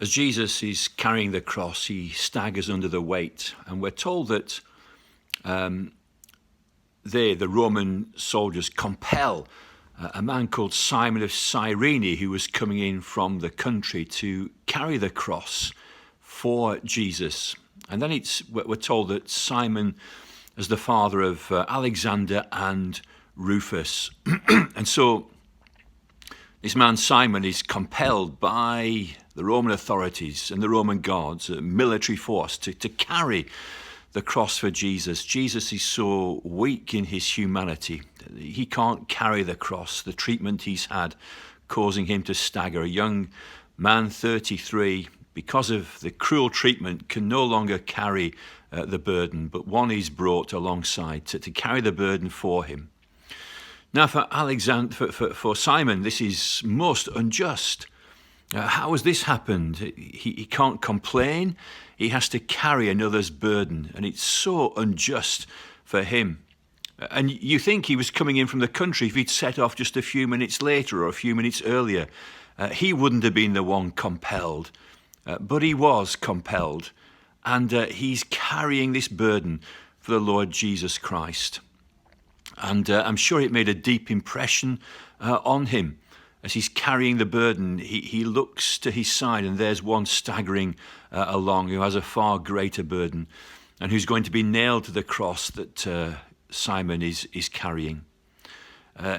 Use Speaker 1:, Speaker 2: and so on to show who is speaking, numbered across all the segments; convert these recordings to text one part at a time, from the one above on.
Speaker 1: As Jesus is carrying the cross, he staggers under the weight, and we're told that the Roman soldiers, compel a man called Simon of Cyrene, who was coming in from the country, to carry the cross for Jesus. And then we're told that Simon is the father of Alexander and Rufus. And so this man Simon is compelled by the Roman authorities and the Roman guards, a military force, to carry the cross for Jesus. Jesus is so weak in his humanity. He can't carry the cross, the treatment he's had, causing him to stagger. A young man, 33, because of the cruel treatment, can no longer carry the burden, but one is brought alongside to carry the burden for him. Now, for Simon, this is most unjust. How has this happened? He can't complain. He has to carry another's burden, and it's so unjust for him. And you think he was coming in from the country. If he'd set off just a few minutes later or a few minutes earlier, he wouldn't have been the one compelled. But he was compelled, and he's carrying this burden for the Lord Jesus Christ. And I'm sure it made a deep impression on him. As he's carrying the burden, he looks to his side, and there's one staggering along who has a far greater burden and who's going to be nailed to the cross that Simon is carrying.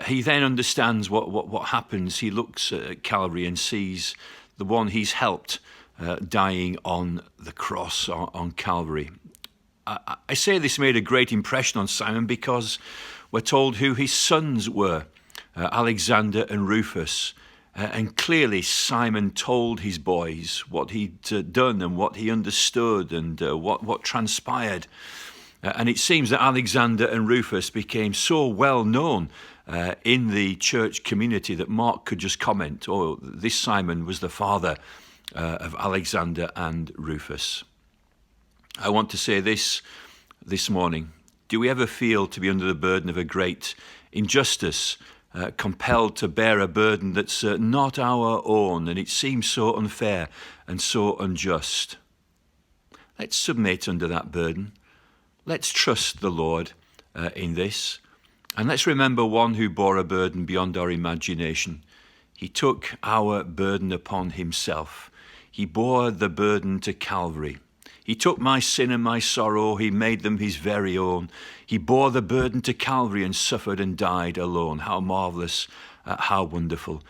Speaker 1: He then understands what happens. He looks at Calvary and sees the one he's helped dying on the cross on Calvary. I say this made a great impression on Simon because we're told who his sons were. Alexander and Rufus. And clearly Simon told his boys what he'd done and what he understood and what transpired. And it seems that Alexander and Rufus became so well known in the church community that Mark could just comment, oh, this Simon was the father of Alexander and Rufus. I want to say this morning. Do we ever feel to be under the burden of a great injustice, compelled to bear a burden that's not our own, and it seems so unfair and so unjust? Let's submit under that burden. Let's trust the Lord in this. And let's remember one who bore a burden beyond our imagination. He took our burden upon himself. He bore the burden to Calvary. He took my sin and my sorrow, he made them his very own. He bore the burden to Calvary and suffered and died alone. How marvelous, how wonderful.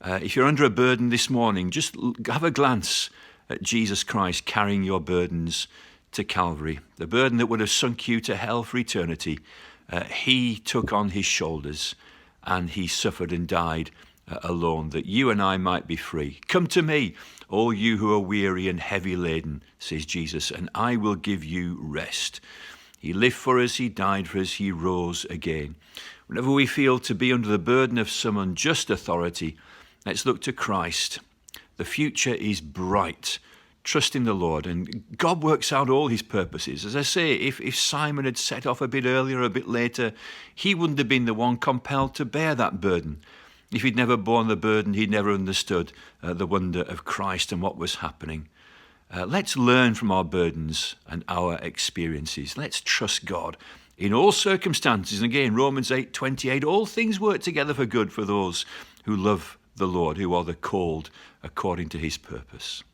Speaker 1: If you're under a burden this morning, just have a glance at Jesus Christ carrying your burdens to Calvary. The burden that would have sunk you to hell for eternity, he took on his shoulders and he suffered and died alone, that you and I might be free. Come to me, all you who are weary and heavy laden, says Jesus, and I will give you rest. He lived for us, he died for us, he rose again. Whenever we feel to be under the burden of some unjust authority, let's look to Christ. The future is bright. Trust in the Lord, and God works out all his purposes. As I say, if Simon had set off a bit earlier, a bit later, he wouldn't have been the one compelled to bear that burden. If he'd never borne the burden, he'd never understood the wonder of Christ and what was happening. Let's learn from our burdens and our experiences. Let's trust God in all circumstances. And again, Romans 8:28, all things work together for good for those who love the Lord, who are the called according to his purpose.